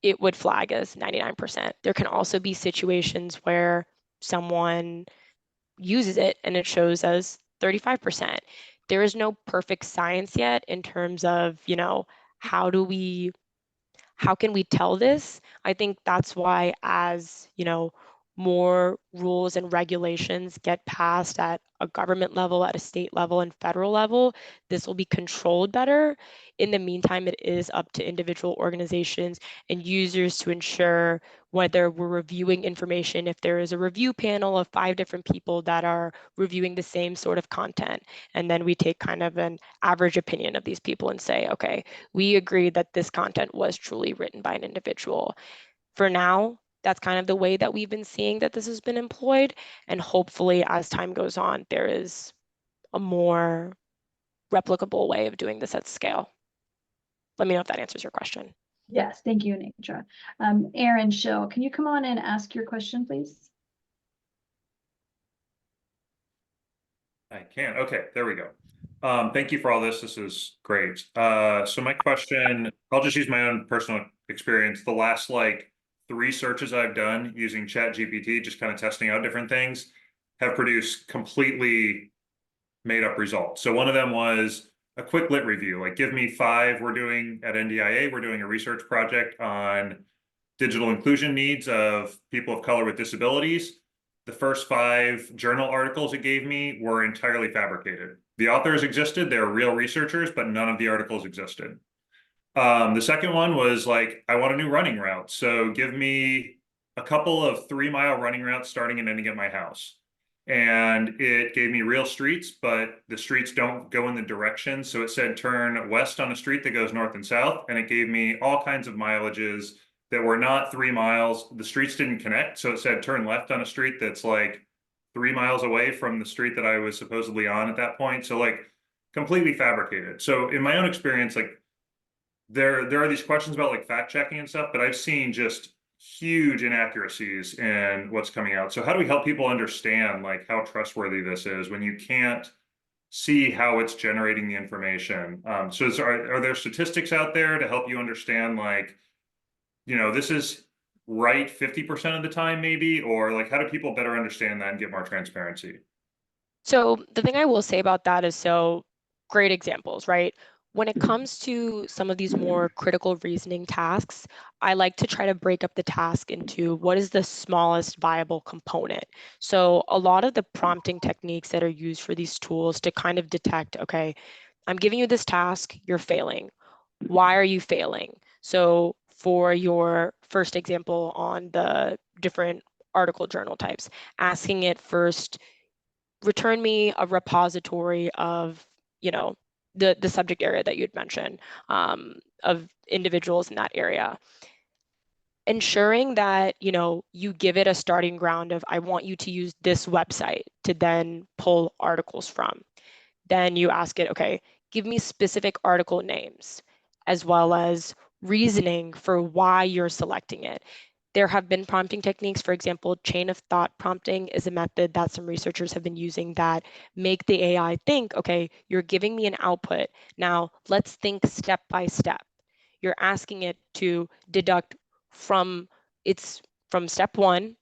it would flag as 99%. There can also be situations where someone uses it and it shows as 35%. There is no perfect science yet in terms of, how can we tell this? I think that's why as, more rules and regulations get passed at a government level, at a state level, and federal level, this will be controlled better. In the meantime, it is up to individual organizations and users to ensure whether we're reviewing information, if there is a review panel of 5 different people that are reviewing the same sort of content, and then we take kind of an average opinion of these people and say, okay, we agree that this content was truly written by an individual. For now, that's kind of the way that we've been seeing that this has been employed. And hopefully, as time goes on, there is a more replicable way of doing this at scale. Let me know if that answers your question. Yes, thank you, Netra. Aaron Schill, can you come on and ask your question, please? I can. Okay, there we go. Thank you for all this. This is great. So my question, I'll just use my own personal experience. The last 3 searches I've done using ChatGPT, just kind of testing out different things, have produced completely made up results. So one of them was a quick lit review, like give me 5. We're doing at NDIA, we're doing a research project on digital inclusion needs of people of color with disabilities. The first 5 journal articles it gave me were entirely fabricated. The authors existed, they were real researchers, but none of the articles existed. The second one was like, I want a new running route. So give me a couple of 3-mile running routes starting and ending at my house. And it gave me real streets, but the streets don't go in the direction. So it said turn west on a street that goes north and south. And it gave me all kinds of mileages that were not 3 miles. The streets didn't connect. So it said turn left on a street that's like 3 miles away from the street that I was supposedly on at that point. So like completely fabricated. So in my own experience, like there are these questions about like fact checking and stuff, but I've seen just huge inaccuracies in what's coming out. So how do we help people understand like how trustworthy this is when you can't see how it's generating the information? So are there statistics out there to help you understand like, you know, this is right 50% of the time maybe, or like how do people better understand that and get more transparency? So the thing I will say about that is, so great examples, right? When it comes to some of these more critical reasoning tasks, I like to try to break up the task into what is the smallest viable component. So a lot of the prompting techniques that are used for these tools to kind of detect, okay, I'm giving you this task, you're failing. Why are you failing? So for your first example on the different article journal types, asking it first, return me a repository of, you know, the subject area that you'd mentioned, of individuals in that area. Ensuring that, you know, you give it a starting ground of, I want you to use this website to then pull articles from. Then you ask it, okay, give me specific article names, as well as reasoning for why you're selecting it. There have been prompting techniques, for example, chain of thought prompting is a method that some researchers have been using that make the AI think, okay, you're giving me an output. Now let's think step by step. You're asking it to deduct from from step one,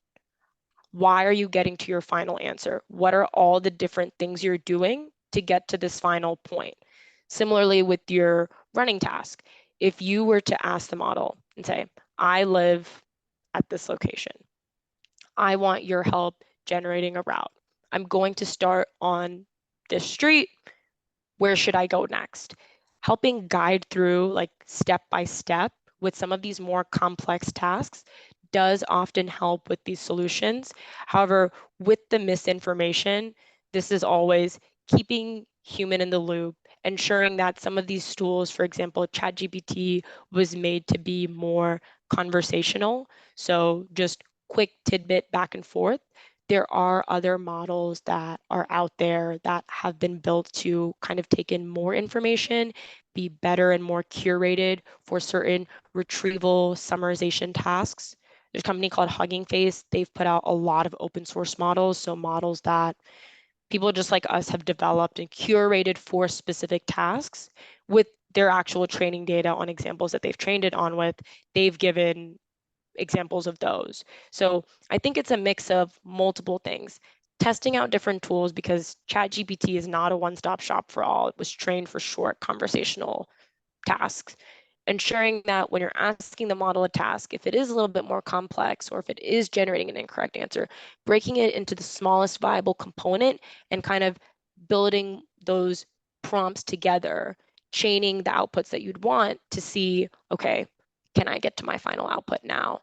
why are you getting to your final answer? What are all the different things you're doing to get to this final point? Similarly with your running task, if you were to ask the model and say, I live at this location, I want your help generating a route. I'm going to start on this street. Where should I go next? Helping guide through like step by step with some of these more complex tasks does often help with these solutions. However, with the misinformation, this is always keeping human in the loop, ensuring that some of these tools, for example, ChatGPT was made to be more conversational. So just quick tidbit back and forth. There are other models that are out there that have been built to kind of take in more information, be better and more curated for certain retrieval summarization tasks. There's a company called Hugging Face. They've put out a lot of open source models, so models that people just like us have developed and curated for specific tasks with their actual training data on examples that they've trained it on with. They've given examples of those. So I think it's a mix of multiple things. Testing out different tools, because ChatGPT is not a one-stop shop for all. It was trained for short conversational tasks. Ensuring that when you're asking the model a task, if it is a little bit more complex or if it is generating an incorrect answer, breaking it into the smallest viable component and kind of building those prompts together, chaining the outputs that you'd want to see, okay, can I get to my final output now?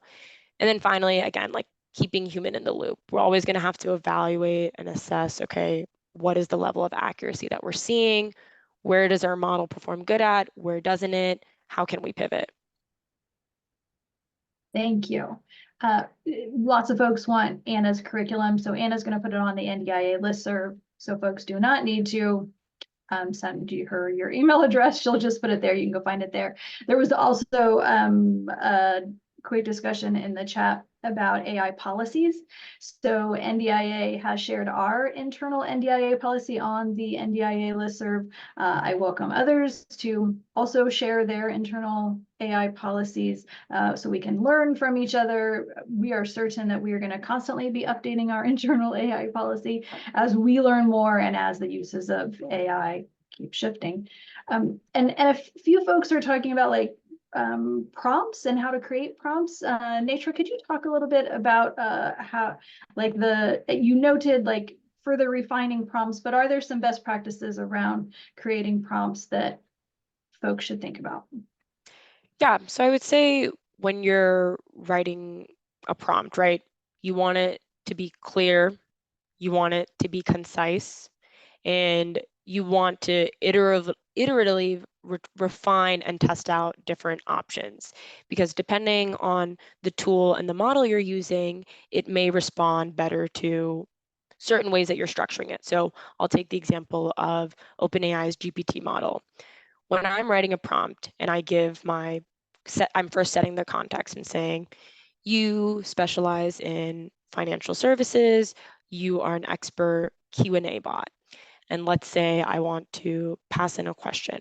And then finally, again, like keeping human in the loop. We're always going to have to evaluate and assess, okay, what is the level of accuracy that we're seeing? Where does our model perform good at? Where doesn't it? How can we pivot? Thank you. Lots of folks want Anna's curriculum, so Anna's going to put it on the NDIA listserv, so folks do not need to send her your email address. She'll just put it there. You can go find it there. There was also a quick discussion in the chat about AI policies. So NDIA has shared our internal NDIA policy on the NDIA listserv. I welcome others to also share their internal AI policies so we can learn from each other. We are certain that we are going to constantly be updating our internal AI policy as we learn more and as the uses of AI keep shifting. And a few folks are talking about like prompts and how to create prompts. Natra, could you talk a little bit about how, like you noted like further refining prompts, but are there some best practices around creating prompts that folks should think about? Yeah, so I would say when you're writing a prompt, right, you want it to be clear, you want it to be concise, and you want to iteratively refine and test out different options. Because depending on the tool and the model you're using, it may respond better to certain ways that you're structuring it. So I'll take the example of OpenAI's GPT model. When I'm writing a prompt and I give I'm first setting the context and saying, you specialize in financial services, you are an expert Q&A bot. And let's say I want to pass in a question.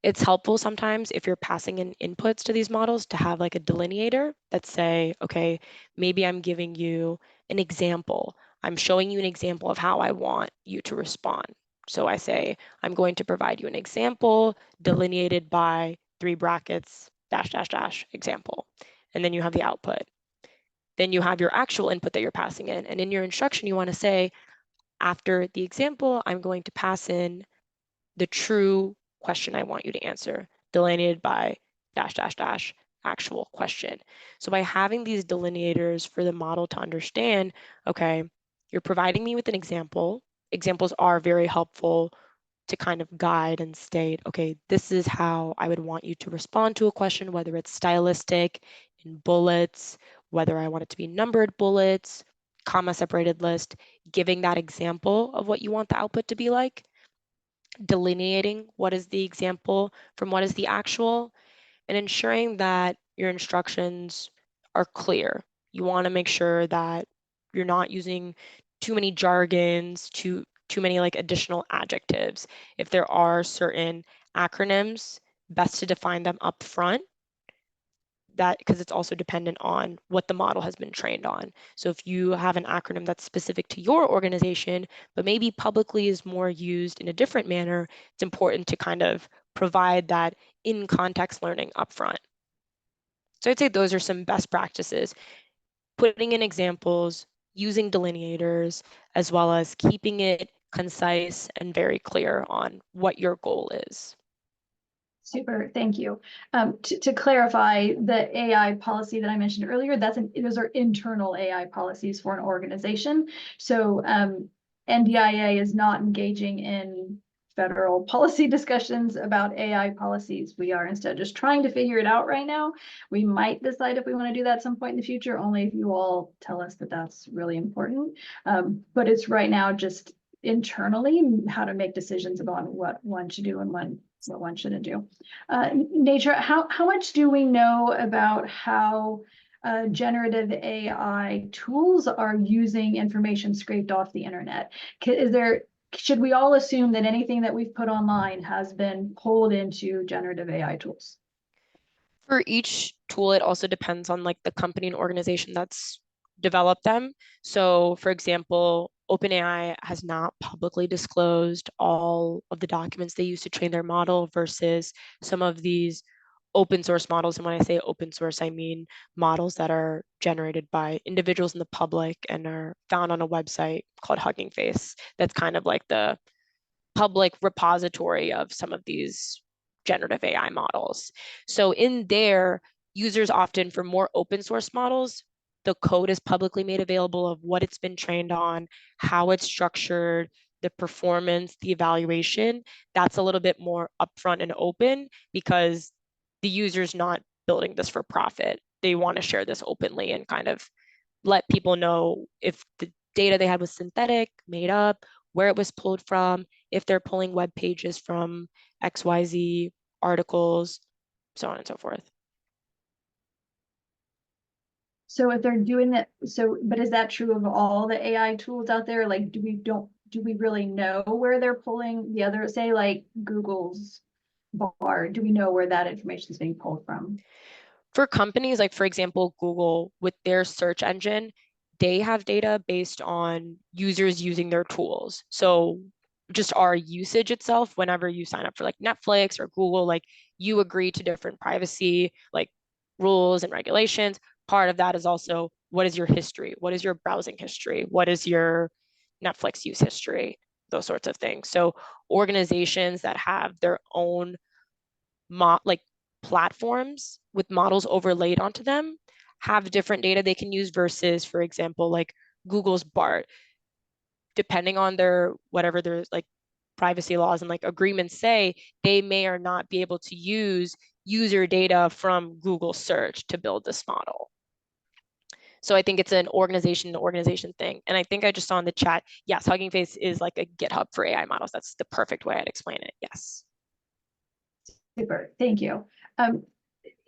It's helpful sometimes if you're passing in inputs to these models to have like a delineator that say, okay, maybe I'm giving you an example. I'm showing you an example of how I want you to respond. So I say, I'm going to provide you an example delineated by 3 brackets, dash, dash, dash, example. And then you have the output. Then you have your actual input that you're passing in. And in your instruction, you want to say, after the example, I'm going to pass in the true question I want you to answer, delineated by dash, dash, dash, actual question. So by having these delineators for the model to understand, okay, you're providing me with an example. Examples are very helpful to kind of guide and state, okay, this is how I would want you to respond to a question, whether it's stylistic, in bullets, whether I want it to be numbered bullets, comma separated list, giving that example of what you want the output to be like, delineating what is the example from what is the actual, and ensuring that your instructions are clear. You want to make sure that you're not using too many jargons, too many like additional adjectives. If there are certain acronyms, best to define them up front, that because it's also dependent on what the model has been trained on. So if you have an acronym that's specific to your organization, but maybe publicly is more used in a different manner, it's important to kind of provide that in context learning upfront. So I'd say those are some best practices, putting in examples, using delineators, as well as keeping it concise and very clear on what your goal is. Super, thank you. To clarify, the AI policy that I mentioned earlier, those are internal AI policies for an organization. So NDIA is not engaging in federal policy discussions about AI policies. We are instead just trying to figure it out right now. We might decide if we want to do that at some point in the future, only if you all tell us that that's really important. But it's right now just internally how to make decisions about what one should do and what one shouldn't do. Nature, how much do we know about how generative AI tools are using information scraped off the internet? Should we all assume that anything that we've put online has been pulled into generative AI tools? For each tool, it also depends on like the company and organization that's developed them. So for example, OpenAI has not publicly disclosed all of the documents they use to train their model versus some of these open source models. And when I say open source, I mean models that are generated by individuals in the public and are found on a website called Hugging Face. That's kind of like the public repository of some of these generative AI models. So in there, users often for more open source models, the code is publicly made available of what it's been trained on, how it's structured, the performance, the evaluation. That's a little bit more upfront and open because the user's not building this for profit. They want to share this openly and kind of let people know if the data they had was synthetic, made up, where it was pulled from, if they're pulling web pages from XYZ articles, so on and so forth. So if they're doing that, but is that true of all the AI tools out there? Like, do we really know where they're pulling the other, say like Google's Bard, do we know where that information is being pulled from? For companies like, for example, Google with their search engine, they have data based on users using their tools. So just our usage itself, whenever you sign up for like Netflix or Google, like you agree to different privacy like rules and regulations. Part of that is also what is your history? What is your browsing history? What is your Netflix use history? Those sorts of things. So organizations that have their own like platforms with models overlaid onto them have different data they can use versus, for example, like Google's BART, depending on their whatever their like privacy laws and like agreements say, they may or not be able to use user data from Google search to build this model. So I think it's an organization to organization thing. And I think I just saw in the chat, yes, Hugging Face is like a GitHub for AI models. That's the perfect way I'd explain it. Yes. Super, thank you.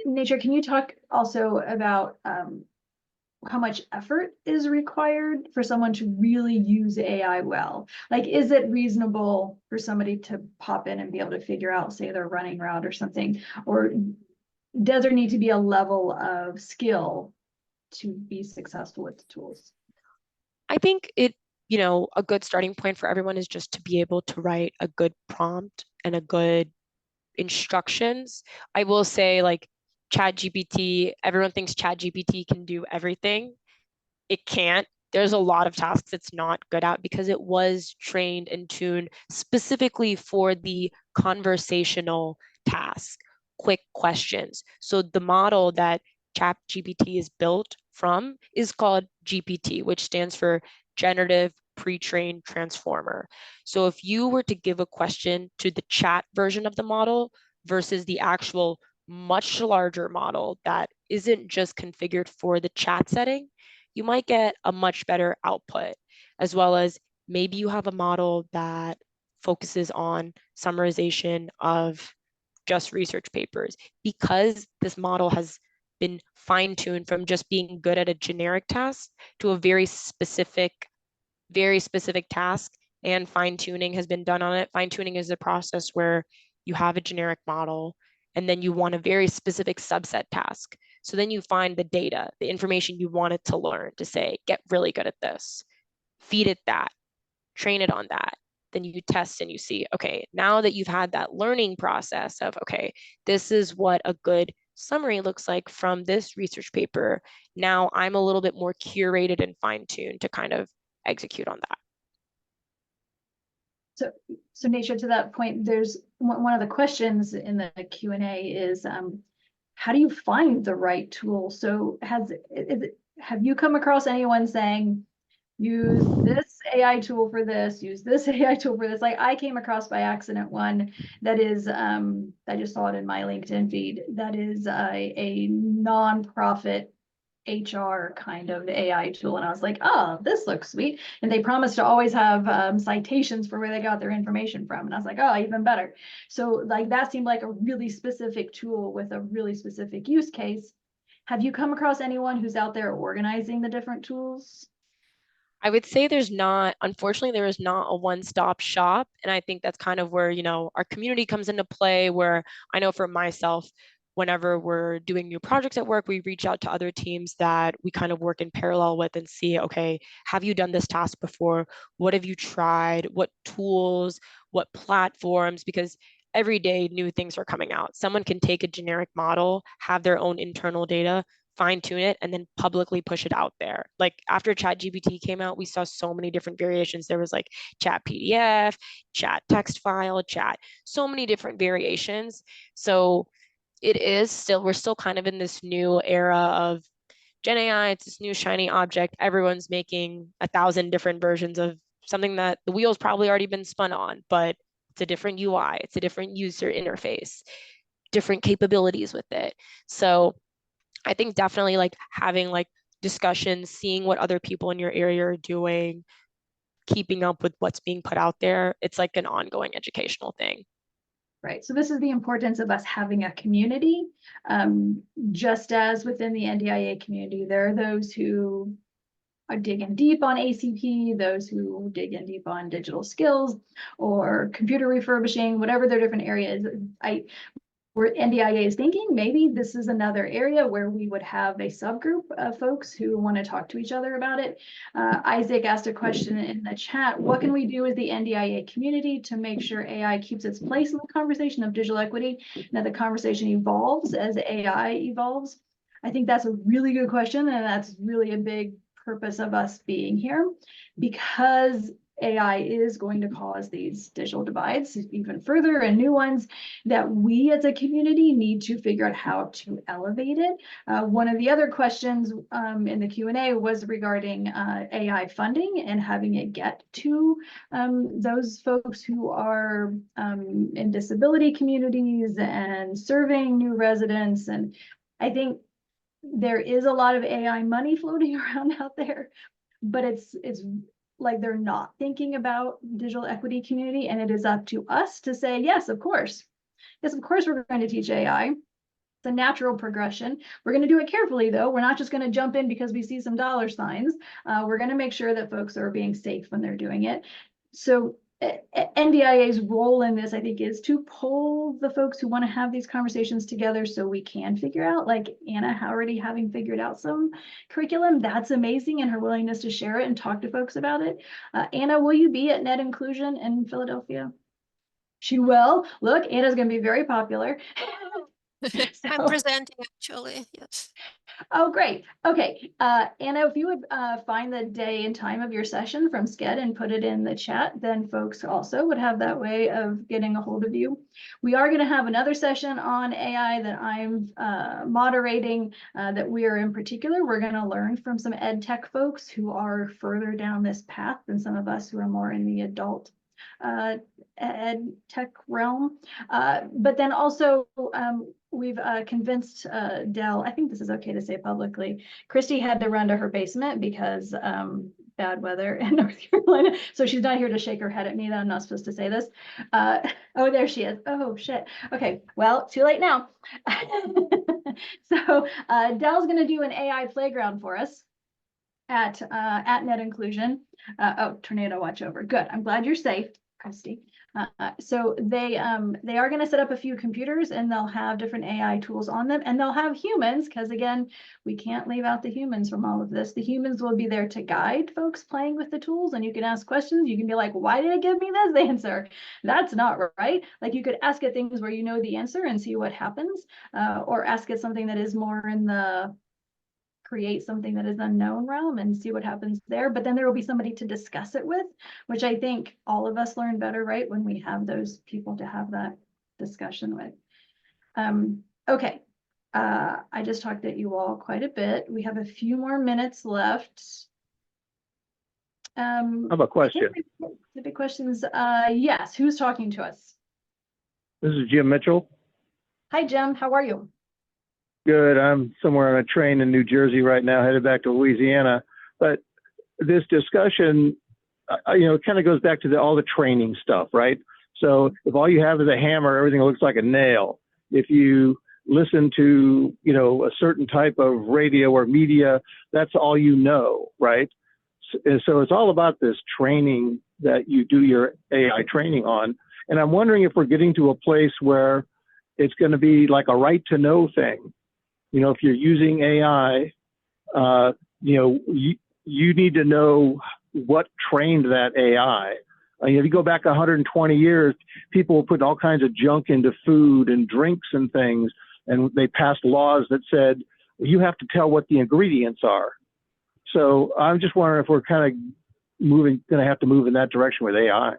Nature, can you talk also about how much effort is required for someone to really use AI well? Like, is it reasonable for somebody to pop in and be able to figure out, say, their running route or something? Or does there need to be a level of skill to be successful with the tools? I think it, you know, a good starting point for everyone is just to be able to write a good prompt and a good instructions. I will say, like, ChatGPT, everyone thinks ChatGPT can do everything. It can't. There's a lot of tasks it's not good at because it was trained and tuned specifically for the conversational task, quick questions. So the model that ChatGPT is built from is called GPT, which stands for Generative Pre-trained Transformer. So if you were to give a question to the chat version of the model versus the actual much larger model that isn't just configured for the chat setting, you might get a much better output, as well as maybe you have a model that focuses on summarization of just research papers. Because this model has been fine-tuned from just being good at a generic task to a very specific task, and fine-tuning has been done on it. Fine-tuning is a process where you have a generic model and then you want a very specific subset task. So then you find the data, the information you want it to learn to say, get really good at this, feed it that, train it on that. Then you test and you see, okay, now that you've had that learning process of, okay, this is what a good summary looks like from this research paper. Now I'm a little bit more curated and fine-tuned to kind of execute on that. So Nature, to that point, there's one of the questions in the Q&A is, how do you find the right tool? So have you come across anyone saying, use this AI tool for this, use this AI tool for this? Like, I came across by accident one that is, I just saw it in my LinkedIn feed, that is a nonprofit HR kind of AI tool. And I was like, oh, this looks sweet. And they promised to always have citations for where they got their information from. And I was like, oh, even better. So like that seemed like a really specific tool with a really specific use case. Have you come across anyone who's out there organizing the different tools? I would say unfortunately, there is not a one-stop shop. And I think that's kind of where, you know, our community comes into play, where I know for myself, whenever we're doing new projects at work, we reach out to other teams that we kind of work in parallel with and see, okay, have you done this task before? What have you tried? What tools, what platforms? Because every day new things are coming out. Someone can take a generic model, have their own internal data, fine tune it, and then publicly push it out there. Like after ChatGPT came out, we saw so many different variations. There was like chat PDF, chat text file, chat, so many different variations. So we're still kind of in this new era of Gen AI. It's this new shiny object. Everyone's making 1,000 different versions of something that the wheel's probably already been spun on, but it's a different UI, it's a different user interface, different capabilities with it. So I think definitely like having like discussions, seeing what other people in your area are doing, keeping up with what's being put out there. It's like an ongoing educational thing. Right. So this is the importance of us having a community. Just as within the NDIA community, there are those who are digging deep on ACP, those who dig in deep on digital skills or computer refurbishing, whatever their different areas. Where NDIA is thinking maybe this is another area where we would have a subgroup of folks who want to talk to each other about it. Isaac asked a question in the chat, what can we do as the NDIA community to make sure AI keeps its place in the conversation of digital equity, and that the conversation evolves as AI evolves? I think that's a really good question, and that's really a big purpose of us being here, because AI is going to cause these digital divides even further and new ones that we as a community need to figure out how to elevate it. One of the other questions in the Q&A was regarding AI funding and having it get to those folks who are in disability communities and serving new residents. And I think there is a lot of AI money floating around out there, but it's like they're not thinking about digital equity community, and it is up to us to say, yes, of course. Yes, of course we're going to teach AI. It's a natural progression. We're going to do it carefully, though. We're not just going to jump in because we see some dollar signs. We're going to make sure that folks are being safe when they're doing it. So NDIA's role in this, I think, is to pull the folks who want to have these conversations together so we can figure out, like Anna already having figured out some curriculum. That's amazing, and her willingness to share it and talk to folks about it. Anna, will you be at Net Inclusion in Philadelphia? She will. Look, Anna's going to be very popular. I'm presenting actually, yes. Oh, great. Okay. Anna, if you would find the day and time of your session from Sched and put it in the chat, then folks also would have that way of getting a hold of you. We are going to have another session on AI that I'm moderating that we are in particular. We're going to learn from some ed tech folks who are further down this path than some of us who are more in the adult ed tech realm. But then also we've convinced Dell, I think this is okay to say publicly, Christy had to run to her basement because bad weather in North Carolina. So she's not here to shake her head at me that I'm not supposed to say this. Oh, there she is. Oh, shit. Okay, well, too late now. So Dell's going to do an AI playground for us at Net Inclusion. Oh, tornado watch over. Good. I'm glad you're safe, Christy. So they are going to set up a few computers, and they'll have different AI tools on them, and they'll have humans, because again, we can't leave out the humans from all of this. The humans will be there to guide folks playing with the tools, and you can ask questions. You can be like, why did it give me this answer? That's not right. Like, you could ask it things where you know the answer and see what happens, or ask it something that is more in the create something that is unknown realm and see what happens there. But then there will be somebody to discuss it with, which I think all of us learn better, right, when we have those people to have that discussion with. Okay, I just talked at you all quite a bit. We have a few more minutes left. I have a question. Specific questions. Yes, who's talking to us? This is Jim Mitchell. Hi, Jim. How are you? Good. I'm somewhere on a train in New Jersey right now, headed back to Louisiana. But this discussion, kind of goes back to all the training stuff, right? So if all you have is a hammer, everything looks like a nail. If you listen to, a certain type of radio or media, that's all you know, right? So it's all about this training that you do your AI training on. And I'm wondering if we're getting to a place where it's going to be like a right to know thing. If you're using AI, you need to know what trained that AI. If you go back 120 years, people were putting all kinds of junk into food and drinks and things, and they passed laws that said, you have to tell what the ingredients are. So I'm just wondering if we're kind of going to have to move in that direction with AI.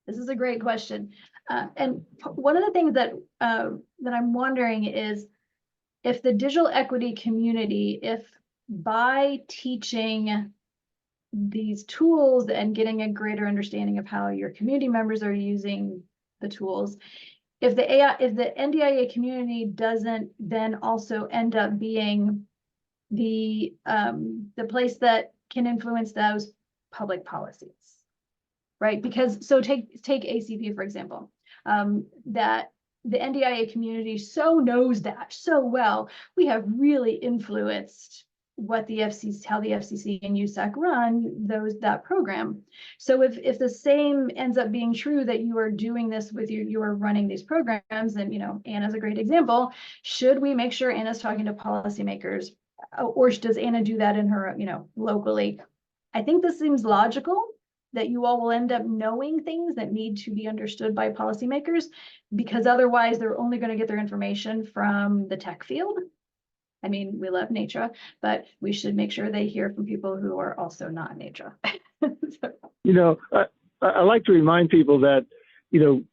This is a great question. And one of the things that I'm wondering is if the digital equity community, if by teaching these tools and getting a greater understanding of how your community members are using the tools, if the NDIA community doesn't then also end up being the place that can influence those public policies, right? Because so take ACP, for example, that the NDIA community so knows that so well. We have really influenced what the FCC, how the FCC and USAC run that program. So if the same ends up being true, that you are doing this with you are running these programs, and Anna's a great example. Should we make sure Anna's talking to policymakers, or does Anna do that in her locally? I think this seems logical, that you all will end up knowing things that need to be understood by policymakers, because otherwise they're only going to get their information from the tech field. I mean, we love nature, but we should make sure they hear from people who are also not nature. You know, I like to remind people that, you know,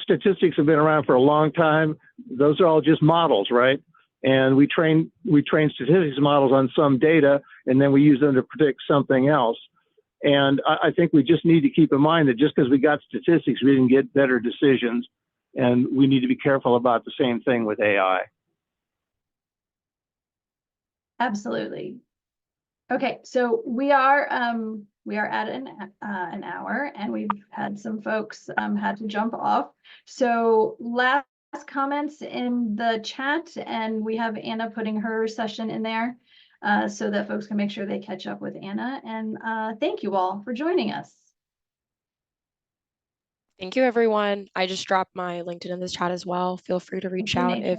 statistics have been around for a long time. Those are all just models, right? And we train statistics models on some data, and then we use them to predict something else. And I think we just need to keep in mind that just because we got statistics, we didn't get better decisions. And we need to be careful about the same thing with AI. Absolutely. Okay, so we are at an hour, and we've had some folks had to jump off. So last comments in the chat, and we have Anna putting her session in there so that folks can make sure they catch up with Anna. And thank you all for joining us. Thank you, everyone. I just dropped my LinkedIn in this chat as well. Feel free to reach out if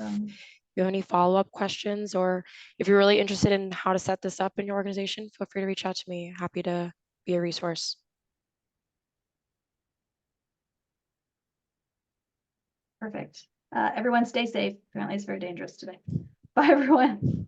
you have any follow-up questions, or if you're really interested in how to set this up in your organization, feel free to reach out to me. Happy to be a resource. Perfect. Everyone stay safe. Apparently it's very dangerous today. Bye, everyone.